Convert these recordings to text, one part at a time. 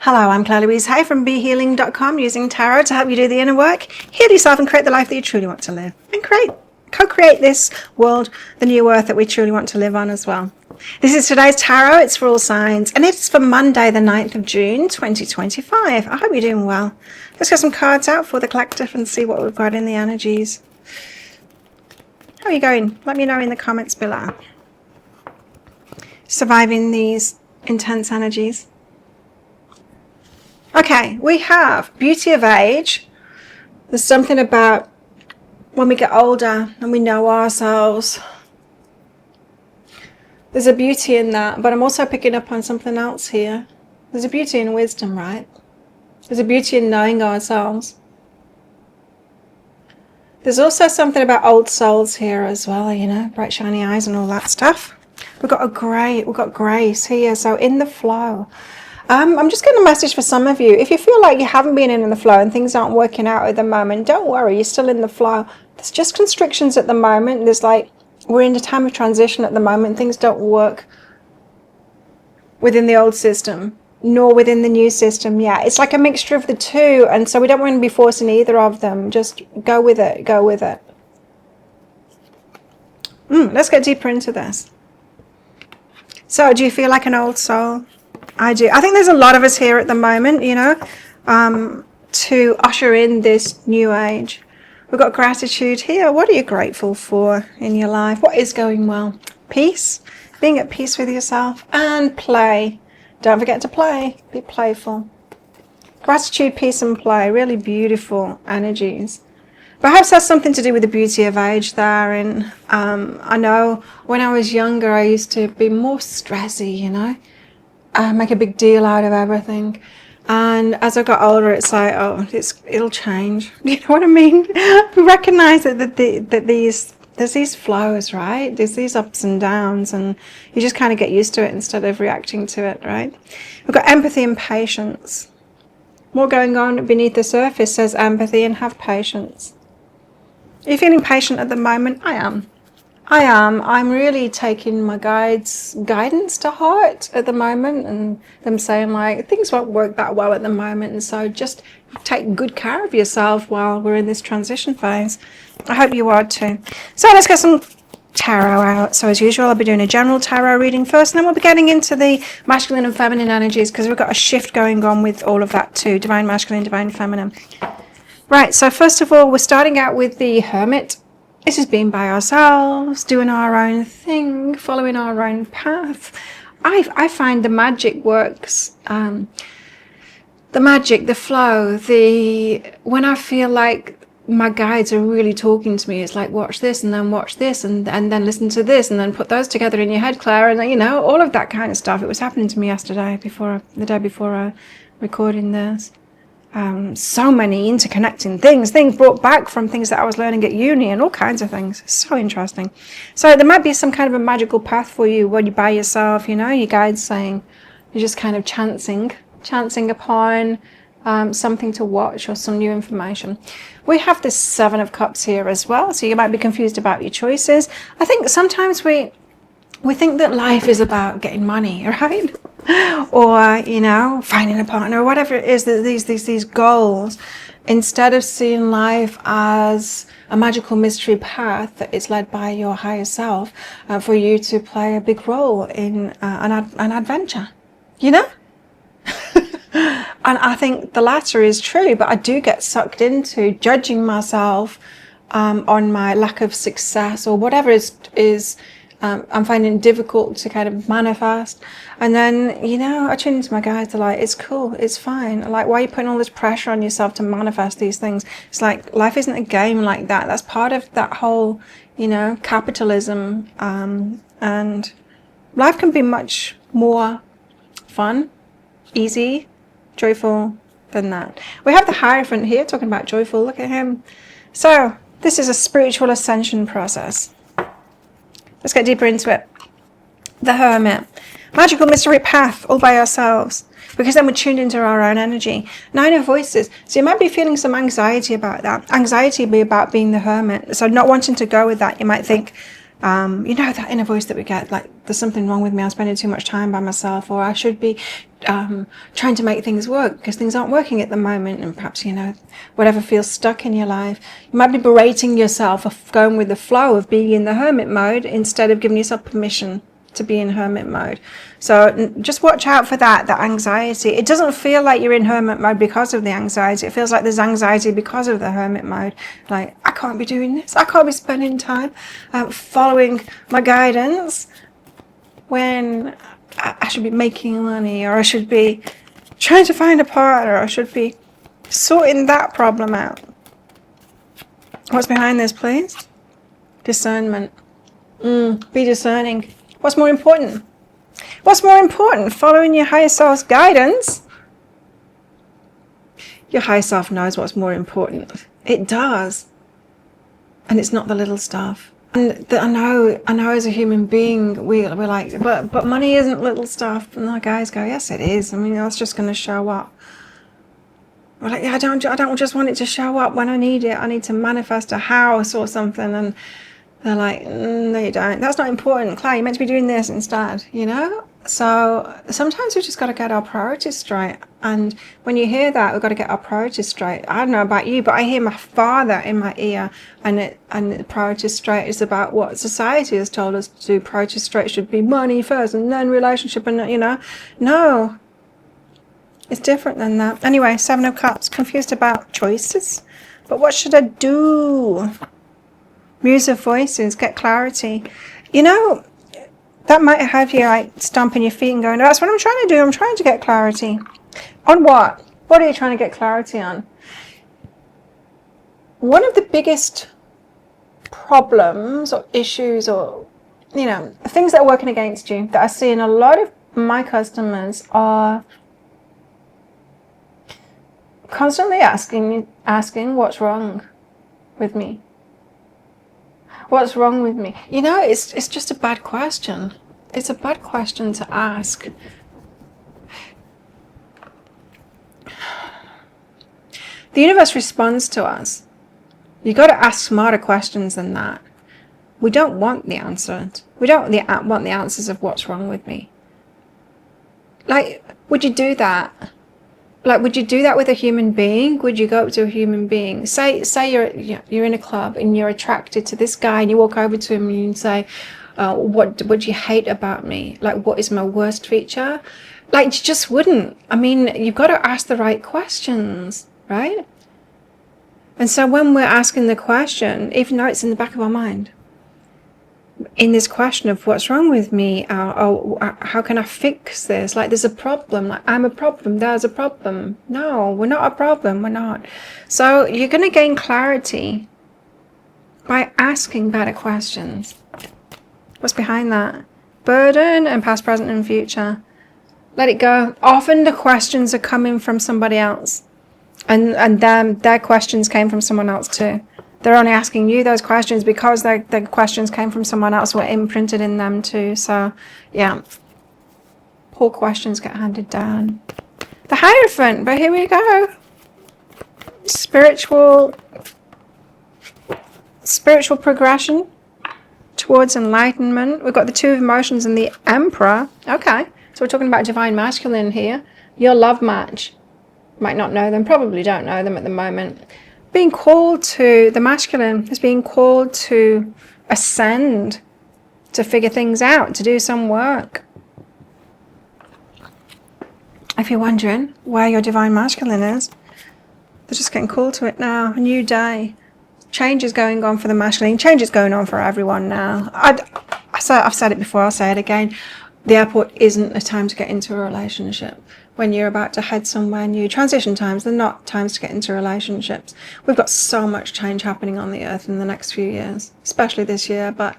Hello, I'm Claire Louise Hay from BeHealing.com, using tarot to help you do the inner work, heal yourself and create the life that you truly want to live. And co-create this world, the new earth that we truly want to live on as well. This is today's tarot. It's for all signs, and it's for Monday the 9th of June 2025. I hope you're doing well. Let's get some cards out for the collective and see what we've got in the energies. How are you going? Let me know in the comments below. Surviving these intense energies. Okay, we have beauty of age. There's something about when we get older and we know ourselves. There's a beauty in that, but I'm also picking up on something else here. There's a beauty in wisdom, right? There's a beauty in knowing ourselves. There's also something about old souls here as well, you know, bright shiny eyes and all that stuff. We've got grace here, so in the flow. I'm just getting a message for some of you. If you feel like you haven't been in the flow and things aren't working out at the moment, don't worry, you're still in the flow. There's just constrictions at the moment. There's like, we're in a time of transition at the moment. Things don't work within the old system, nor within the new system yet. It's like a mixture of the two, and so we don't want to be forcing either of them. Just go with it, go with it. Let's get deeper into this. So, do you feel like an old soul? I do. I think there's a lot of us here at the moment, you know, to usher in this new age. We've got gratitude here. What are you grateful for in your life? What is going well? Peace, being at peace with yourself, and play. Don't forget to play. Be playful. Gratitude, peace, and play. Really beautiful energies. Perhaps that's something to do with the beauty of age there. And I know when I was younger, I used to be more stressy, you know. Make a big deal out of everything, and as I got older, it's like, oh, it'll change. You know what I mean? We recognize that there's these flows, right? There's these ups and downs, and you just kind of get used to it instead of reacting to it, right? We've got empathy and patience. More going on beneath the surface says empathy and have patience. Are you feeling patient at the moment? I am. I'm really taking my guidance to heart at the moment, and them saying like things won't work that well at the moment, and so just take good care of yourself while we're in this transition phase. I hope you are too. So let's get some tarot out. So as usual, I'll be doing a general tarot reading first, and then we'll be getting into the masculine and feminine energies, because we've got a shift going on with all of that too. Divine masculine, divine feminine. Right, so first of all, we're starting out with the Hermit. This is being by ourselves, doing our own thing, following our own path. I find the magic works, the magic, the flow, when I feel like my guides are really talking to me, it's like watch this and then watch this and then listen to this and then put those together in your head, Claire, and you know, all of that kind of stuff. It was happening to me yesterday, the day before I recording this. So many interconnecting things brought back from things that I was learning at uni and all kinds of things. So interesting. So there might be some kind of a magical path for you when you're by yourself, you know, your guide's saying, you're just kind of chancing upon something to watch or some new information. We have this 7 of Cups here as well, so you might be confused about your choices. I think sometimes we think that life is about getting money, right? Or, you know, finding a partner, or whatever it is, that these goals, instead of seeing life as a magical mystery path that is led by your higher self, for you to play a big role in an adventure, you know? And I think the latter is true, but I do get sucked into judging myself on my lack of success or whatever is I'm finding it difficult to kind of manifest. And then, you know, I tune into my guides. They're like, it's cool, it's fine. Like, why are you putting all this pressure on yourself to manifest these things? It's like, life isn't a game like that. That's part of that whole, you know, capitalism. And life can be much more fun, easy, joyful than that. We have the Hierophant here talking about joyful. Look at him. So this is a spiritual ascension process. Let's get deeper into it. The Hermit. Magical mystery path, all by ourselves. Because then we're tuned into our own energy. 9 of Voices. So you might be feeling some anxiety about that. Anxiety be about being the Hermit. So not wanting to go with that. You might think, You know, that inner voice that we get, like, there's something wrong with me, I'm spending too much time by myself, or I should be trying to make things work because things aren't working at the moment, and perhaps, you know, whatever feels stuck in your life. You might be berating yourself for going with the flow of being in the hermit mode instead of giving yourself permission to be in hermit mode. So just watch out for that anxiety. It doesn't feel like you're in hermit mode because of the anxiety. It feels like there's anxiety because of the hermit mode. Like, I can't be doing this. I can't be spending time following my guidance when I should be making money, or I should be trying to find a partner, or I should be sorting that problem out. What's behind this, please? Discernment. Be discerning. What's more important? What's more important? Following your higher self's guidance? Your higher self knows what's more important. It does. And it's not the little stuff. And I know as a human being, we're like, but money isn't little stuff. And the guys go, yes, it is. I mean, that's just going to show up. We're like, yeah, I don't just want it to show up when I need it. I need to manifest a house or something. And they're like, no, you don't. That's not important. Claire, you're meant to be doing this instead, you know? So sometimes we've just got to get our priorities straight. And when you hear that, we've got to get our priorities straight. I don't know about you, but I hear my father in my ear, and the priorities straight is about what society has told us to do. Priorities straight should be money first and then relationship, and, you know. No, it's different than that. Anyway, 7 of Cups, confused about choices. But what should I do? Muse of Voices, get clarity. You know, that might have you like stomping your feet and going, that's what I'm trying to do. I'm trying to get clarity. On what? What are you trying to get clarity on? One of the biggest problems or issues, or, you know, things that are working against you that I see in a lot of my customers are constantly asking what's wrong with me. What's wrong with me? You know, it's just a bad question. It's a bad question to ask. The universe responds to us. You got to ask smarter questions than that. We don't want the answers. We don't want the answers of what's wrong with me. Like, would you do that? Like, would you do that with a human being? Would you go up to a human being? Say you're in a club and you're attracted to this guy, and you walk over to him and you say, what do you hate about me? Like, what is my worst feature? Like, you just wouldn't. I mean, you've got to ask the right questions, right? And so when we're asking the question, even though it's in the back of our mind, in this question of what's wrong with me, how can I fix this? Like, there's a problem, like, I'm a problem, there's a problem. No, we're not a problem, we're not. So you're going to gain clarity by asking better questions. What's behind that? Burden and past, present, and future. Let it go. Often the questions are coming from somebody else, and their questions came from someone else too. They're only asking you those questions because their questions came from someone else, were imprinted in them too. So, yeah. Poor questions get handed down. The Hierophant, but here we go. Spiritual progression towards enlightenment. We've got the Two of Emotions and the Emperor. Okay, so we're talking about divine masculine here. Your love match. Might not know them, probably don't know them at the moment. Being called to, the masculine is being called to ascend, to figure things out, to do some work. If you're wondering where your divine masculine is, they're just getting called to it now. A new day. Change is going on for the masculine. Change is going on for everyone now. I've said it before, I'll say it again. The airport isn't a time to get into a relationship. When you're about to head somewhere new, transition times, they're not times to get into relationships. We've got so much change happening on the earth in the next few years, especially this year. But,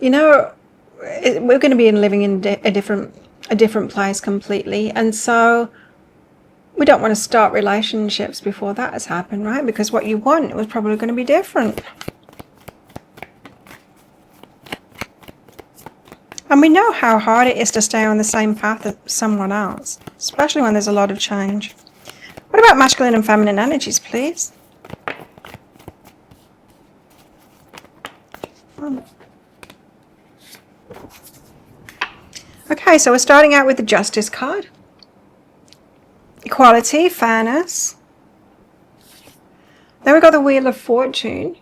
you know, we're going to be living in a different place completely. And so we don't want to start relationships before that has happened, right? Because what you want was probably going to be different. And we know how hard it is to stay on the same path as someone else, especially when there's a lot of change. What about masculine and feminine energies, please? Okay, so we're starting out with the Justice card. Equality, fairness. Then we've got the Wheel of Fortune.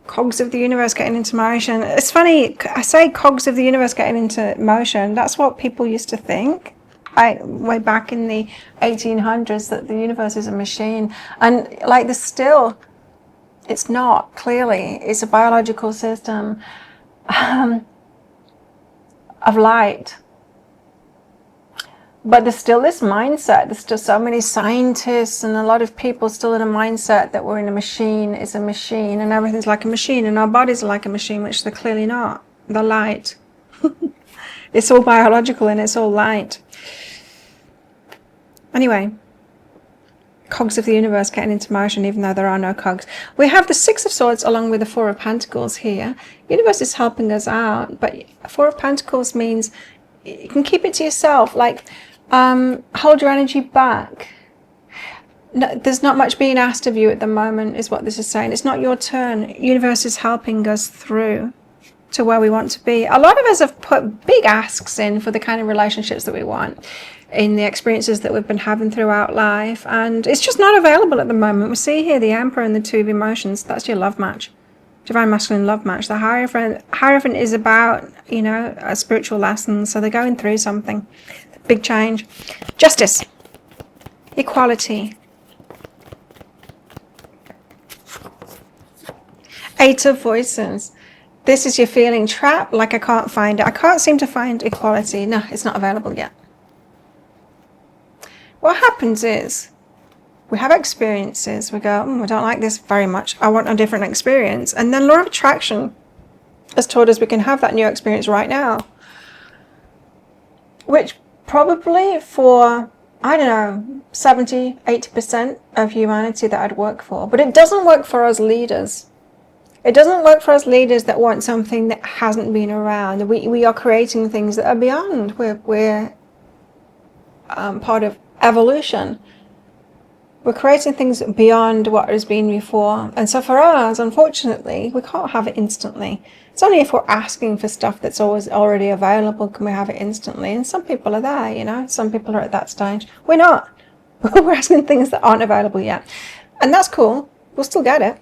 Cogs of the universe getting into motion. It's funny, I say cogs of the universe getting into motion. That's what people used to think. Way back in the 1800s, that the universe is a machine. And like there's still, it's not, clearly. It's a biological system of light. But there's still this mindset. There's still so many scientists and a lot of people still in a mindset that we're in a machine, it's a machine, and everything's like a machine, and our bodies are like a machine, which they're clearly not. They're light. It's all biological and it's all light. Anyway, cogs of the universe getting into motion, even though there are no cogs. We have the Six of Swords along with the Four of Pentacles here. Universe is helping us out, but Four of Pentacles means you can keep it to yourself. Like, hold your energy back. No, there's not much being asked of you at the moment, is what this is saying. It's not your turn. Universe is helping us through to where we want to be. A lot of us have put big asks in for the kind of relationships that we want, in the experiences that we've been having throughout life, and it's just not available at the moment. We see here the Emperor and the Two of Emotions. That's your love match. Divine Masculine love match. The Hierophant is about, you know, a spiritual lesson, so they're going through something. Big change. Justice. Equality. Eight of Voices. This is you feeling trapped, like I can't find it. I can't seem to find equality. No, it's not available yet. What happens is, we have experiences, we go, I don't like this very much, I want a different experience. And then law of attraction has told us we can have that new experience right now. Which probably for, I don't know, 70, 80% of humanity that I'd work for. But it doesn't work for us leaders. It doesn't work for us leaders that want something that hasn't been around. We are creating things that are beyond. We're part of evolution. We're creating things beyond what has been before. And so for us, unfortunately, we can't have it instantly. It's only if we're asking for stuff that's always already available can we have it instantly. And some people are there, you know. Some people are at that stage. We're not. We're asking things that aren't available yet. And that's cool. We'll still get it.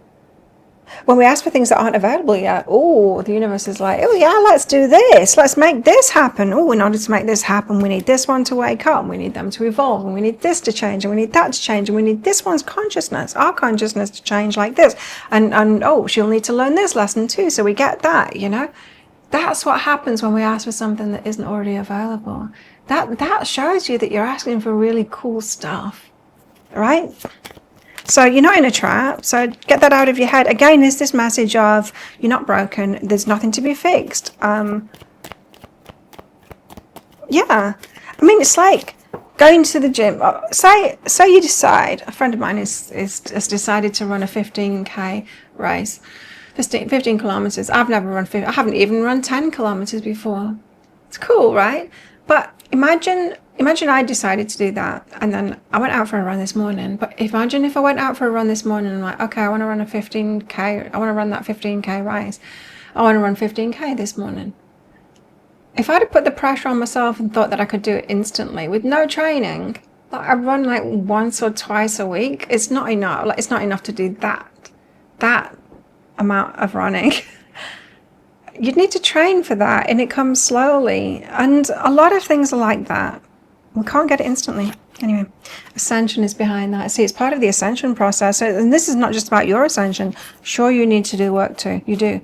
When we ask for things that aren't available yet, oh, the universe is like, oh yeah, let's do this. Let's make this happen. Oh, in order to make this happen, we need this one to wake up. We need them to evolve. And we need this to change. And we need that to change. And we need this one's consciousness, our consciousness to change like this. And oh, she'll need to learn this lesson too. So we get that, you know. That's what happens when we ask for something that isn't already available. That shows you that you're asking for really cool stuff, right? So you're not in a trap. So get that out of your head. Again, there's this message of you're not broken. There's nothing to be fixed. Yeah. I mean, it's like going to the gym. Say you decide, a friend of mine has decided to run a 15K race. 15 kilometers. I've never run 15. I haven't even run 10 kilometers before. It's cool, right? But imagine I decided to do that, and then I went out for a run this morning. But imagine if I went out for a run this morning and I'm like, okay, I want to run a 15K. I want to run that 15K race. I want to run 15K this morning. If I'd have put the pressure on myself and thought that I could do it instantly with no training, like I run like once or twice a week, it's not enough. Like it's not enough to do that amount of running. You'd need to train for that, and it comes slowly. And a lot of things are like that. We can't get it instantly. Anyway, ascension is behind that. See, it's part of the ascension process. And this is not just about your ascension. Sure, you need to do work too. You do.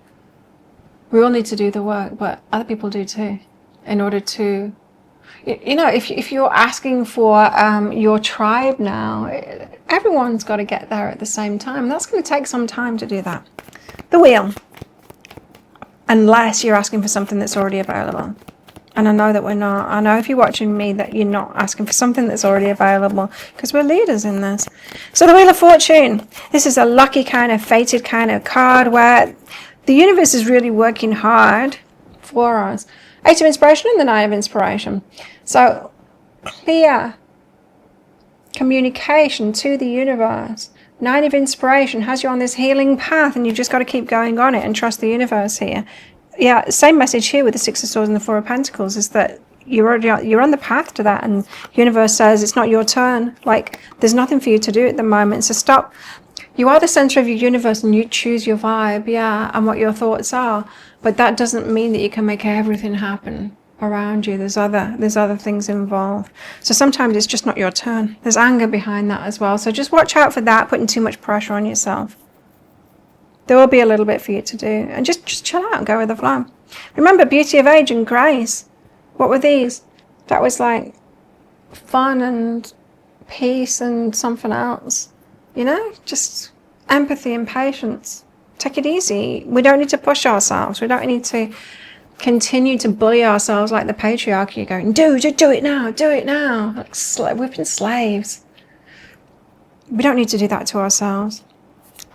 We all need to do the work, but other people do too. In order to, you know, if you're asking for your tribe now, everyone's got to get there at the same time. That's going to take some time to do that. The wheel. Unless you're asking for something that's already available. And I know that we're not. I know if you're watching me that you're not asking for something that's already available, because we're leaders in this. So the Wheel of Fortune. This is a lucky kind of fated kind of card where the universe is really working hard for us. Eight of Inspiration and the Nine of Inspiration. So clear communication to the universe. Nine of Inspiration has you on this healing path, and you've just got to keep going on it and trust the universe here. Yeah, same message here with the Six of Swords and the Four of Pentacles is that you're on the path to that, and universe says it's not your turn. Like, there's nothing for you to do at the moment, so stop. You are the center of your universe, and you choose your vibe, yeah, and what your thoughts are, but that doesn't mean that you can make everything happen around you. There's other things involved, so sometimes it's just not your turn. There's anger behind that as well, so just watch out for that, putting too much pressure on yourself. There will be a little bit for you to do, and just chill out and go with the flow. Remember, beauty of age and grace. What were these? That was like fun and peace and something else. You know, just empathy and patience. Take it easy. We don't need to push ourselves. We don't need to continue to bully ourselves like the patriarchy, going, just do it now, do it now. Like we've been slaves. We don't need to do that to ourselves.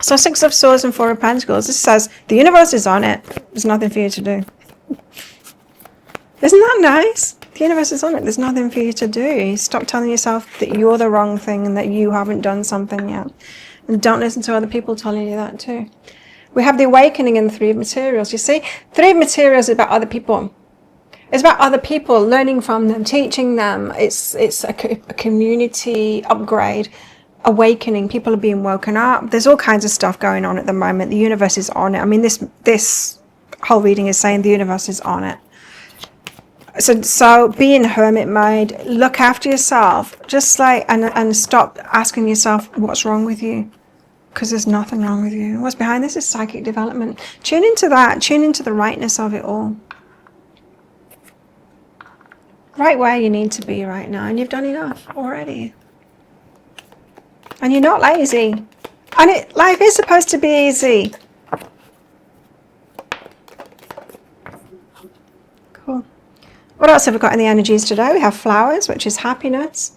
So 6 of Swords and 4 of Pentacles. This says the universe is on it. There's nothing for you to do. Isn't that nice? The universe is on it. There's nothing for you to do. Stop telling yourself that you're the wrong thing and that you haven't done something yet. And don't listen to other people telling you that too. We have the awakening in the 3 of Materials. You see, 3 of Materials is about other people. It's about other people, learning from them, teaching them. It's a community upgrade, awakening. People are being woken up. There's all kinds of stuff going on at the moment. The universe is on it. I mean, this whole reading is saying the universe is on it. So be in hermit mode. Look after yourself. Just like, and stop asking yourself what's wrong with you. Because there's nothing wrong with you. What's behind this is psychic development. Tune into that. Tune into the rightness of it all. Right where you need to be right now. And you've done enough already. And you're not lazy. And life is supposed to be easy. Cool. What else have we got in the energies today? We have flowers, which is happiness.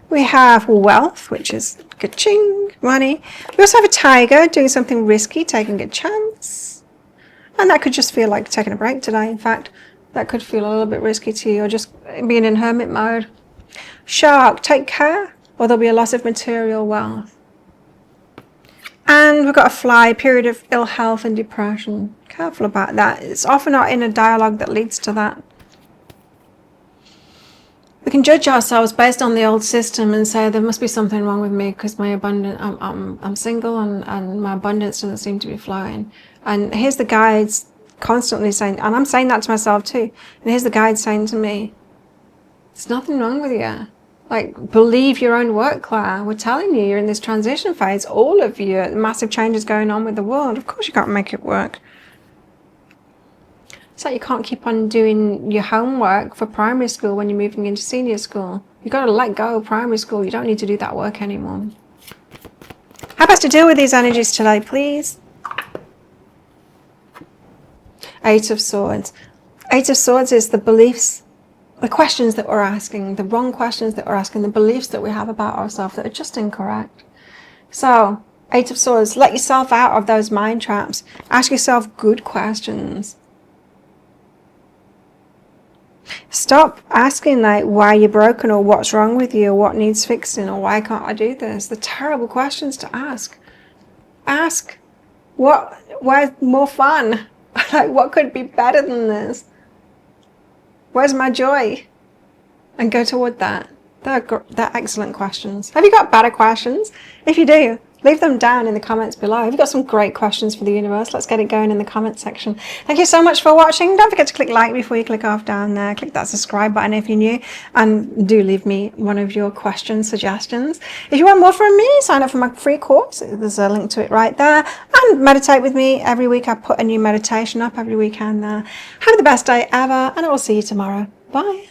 We have wealth, which is ka-ching, money. We also have a tiger doing something risky, taking a chance. And that could just feel like taking a break today. In fact, that could feel a little bit risky to you, or just being in hermit mode. Shark, take care, or there'll be a loss of material wealth. And we've got a fly, period of ill health and depression. Careful about that. It's often our inner dialogue that leads to that. We can judge ourselves based on the old system and say there must be something wrong with me because I'm single and my abundance doesn't seem to be flowing. And here's the guides constantly saying, and I'm saying that to myself too, and here's the guide saying to me, there's nothing wrong with you. Like, believe your own work, Claire. We're telling you, you're in this transition phase. All of you, massive changes going on with the world. Of course you can't make it work. It's like you can't keep on doing your homework for primary school when you're moving into senior school. You've got to let go of primary school. You don't need to do that work anymore. How best to deal with these energies today, please? 8 of Swords. 8 of Swords is the beliefs, the questions that we're asking, the wrong questions that we're asking, the beliefs that we have about ourselves that are just incorrect. So, 8 of Swords, let yourself out of those mind traps. Ask yourself good questions. Stop asking like why you're broken or what's wrong with you or what needs fixing or why can't I do this. They're terrible questions to ask. Ask where's more fun? Like, what could be better than this? Where's my joy? And go toward that. They're excellent questions. Have you got better questions? If you do, leave them down in the comments below. Have you got some great questions for the universe? Let's get it going in the comments section. Thank you so much for watching. Don't forget to click like before you click off down there. Click that subscribe button if you're new. And do leave me one of your question suggestions. If you want more from me, sign up for my free course. There's a link to it right there. And meditate with me. Every week I put a new meditation up every weekend there. Have the best day ever, and I will see you tomorrow. Bye.